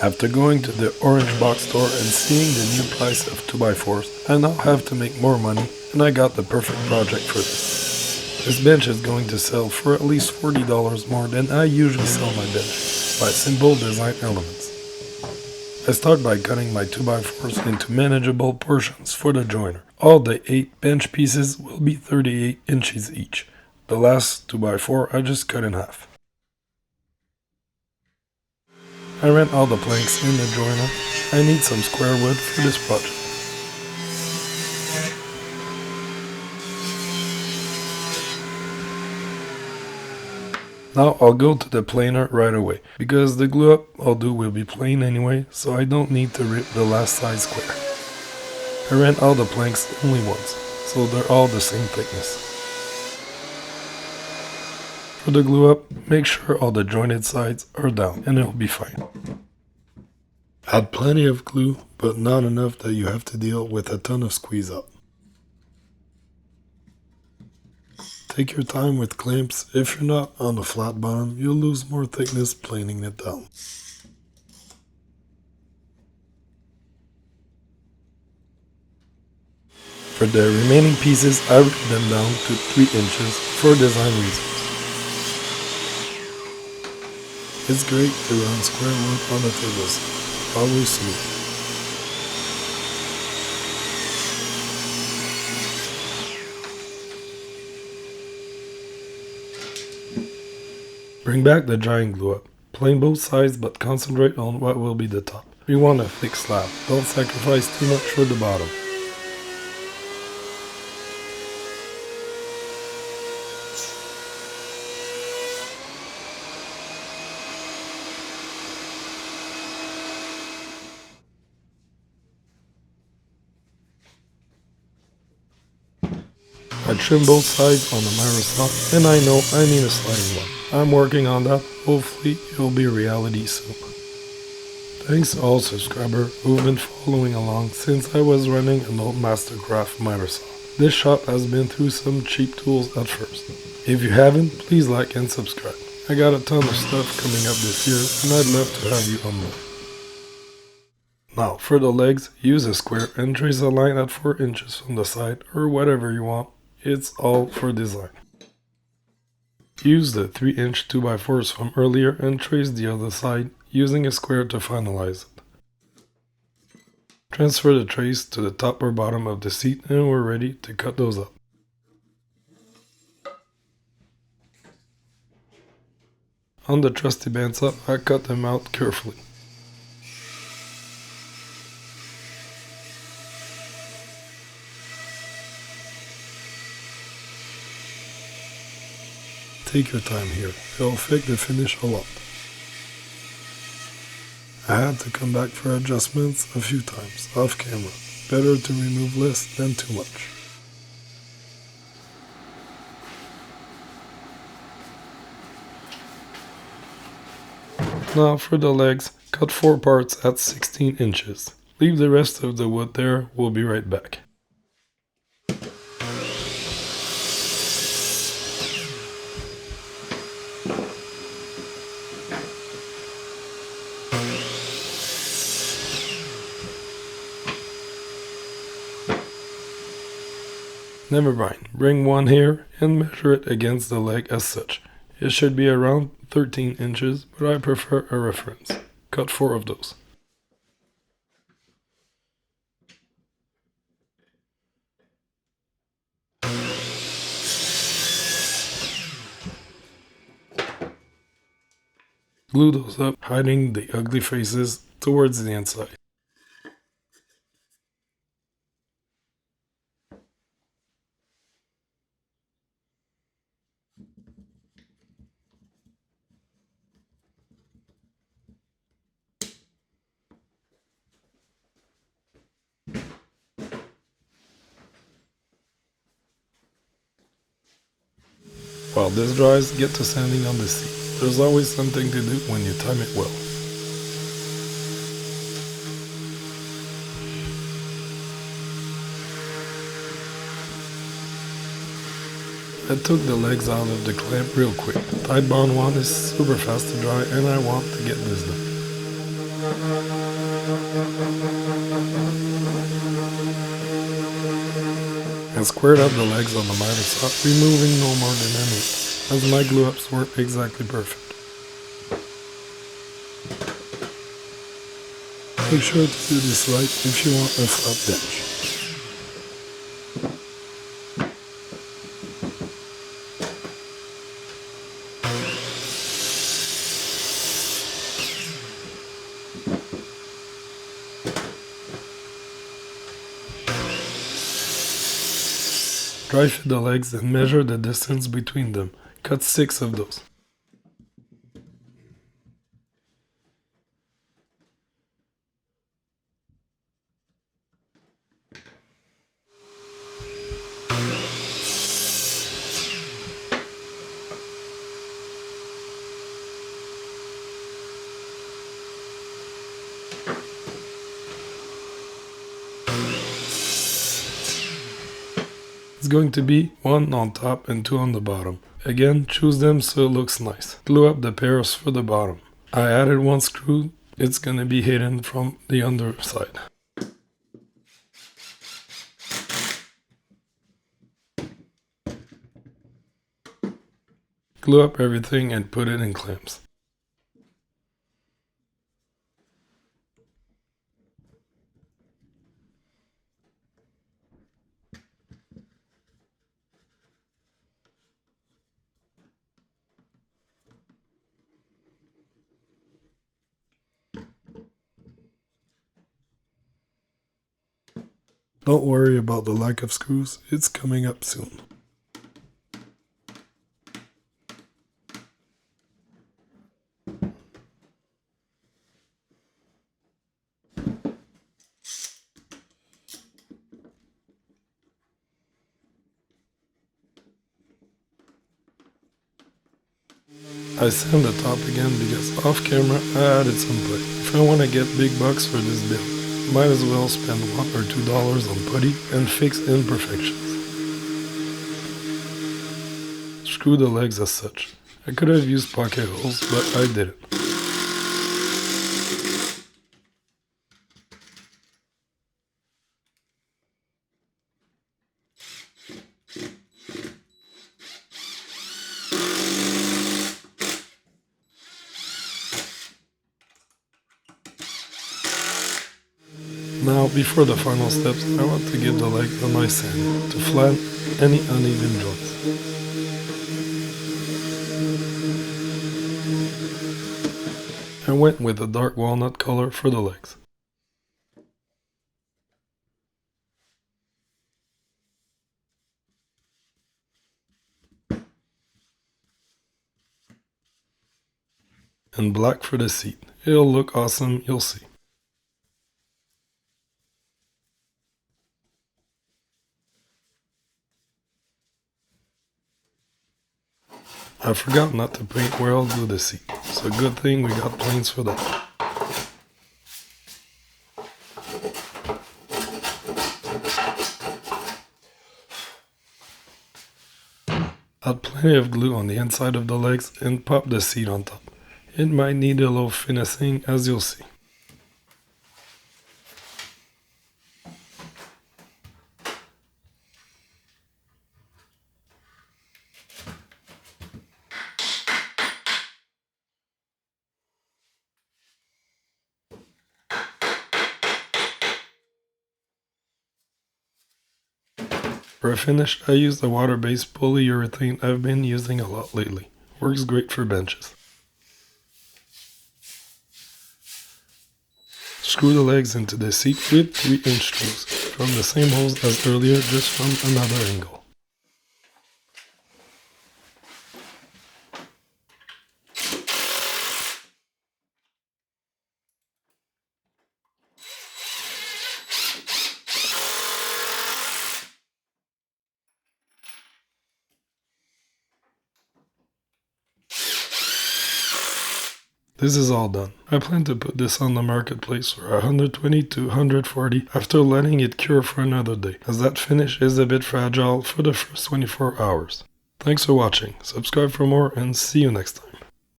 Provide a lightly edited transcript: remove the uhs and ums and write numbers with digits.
After going to the orange box store and seeing the new price of 2x4s, I now have to make more money and I got the perfect project for this. This bench is going to sell for at least $40 more than I usually sell my bench, by simple design elements. I start by cutting my 2x4s into manageable portions for the joiner. All the 8 bench pieces will be 38 inches each. The last 2x4 I just cut in half. I ran all the planks in the joiner. I need some square wood for this project. Now I'll go to the planer right away, because the glue up I'll do will be plain anyway, so I don't need to rip the last side square. I ran all the planks only once, so they're all the same thickness. For the glue up, make sure all the jointed sides are down and it'll be fine. Add plenty of glue, but not enough that you have to deal with a ton of squeeze up. Take your time with clamps. If you're not on the flat bottom, you'll lose more thickness planing it down. For the remaining pieces, I rip them down to 3 inches for design reasons. It's great to run square wood on the tables, always smooth. Bring back the giant glue up. Plane both sides but concentrate on what will be the top. You want a thick slab, don't sacrifice too much for the bottom. I trim both sides on the miter saw, and I know I need a sliding one. I'm working on that, hopefully it'll be reality soon. Thanks to all subscribers who've been following along since I was running an old Mastercraft miter saw. This shop has been through some cheap tools at first. If you haven't, please like and subscribe. I got a ton of stuff coming up this year and I'd love to have you on board. Now for the legs, use a square and trace a line at 4 inches from the side or whatever you want. It's all for design. Use the 3-inch 2x4s from earlier and trace the other side using a square to finalize it. Transfer the trace to the top or bottom of the seat and we're ready to cut those up. On the trusty bandsaw, I cut them out carefully. Take your time here, it'll affect the finish a lot. I had to come back for adjustments a few times, off camera. Better to remove less than too much. Now for the legs, cut 4 parts at 16 inches. Leave the rest of the wood there, we'll be right back. Never mind, bring one here and measure it against the leg as such. It should be around 13 inches, but I prefer a reference. Cut 4 of those. Glue those up, hiding the ugly faces towards the inside. While this dries, get to sanding on the seat. There's always something to do when you time it well. I took the legs out of the clamp real quick. Tide bond one is super fast to dry and I want to get this done. And squared up the legs on the miter saw, removing no more than an inch, as my glue ups weren't exactly perfect. Make sure to do this right if you want a flat bench. Dry fit the legs and measure the distance between them. Cut 6 of those. It's going to be 1 on top and 2 on the bottom. Again, choose them so it looks nice. Glue up the pairs for the bottom. I added 1 screw, it's gonna be hidden from the underside. Glue up everything and put it in clamps. Don't worry about the lack of screws, it's coming up soon. I sand the top again because off camera I added some putty. If I want to get big bucks for this build, might as well spend $1 or $2 on putty and fix imperfections. Screw the legs as such. I could have used pocket holes, but I didn't. Now, before the final steps, I want to give the leg a nice sand to flatten any uneven joints. I went with a dark walnut color for the legs. And black for the seat. It'll look awesome, you'll see. I forgot not to paint where I'll glue the seat, so good thing we got planes for that. Add plenty of glue on the inside of the legs and pop the seat on top. It might need a little finessing, as you'll see. For a finish, I used a water-based polyurethane I've been using a lot lately. Works great for benches. Screw the legs into the seat with 3-inch screws from the same holes as earlier, just from another angle. This is all done. I plan to put this on the marketplace for 120 to 140 after letting it cure for another day, as that finish is a bit fragile for the first 24 hours. Thanks for watching, subscribe for more, and see you next time.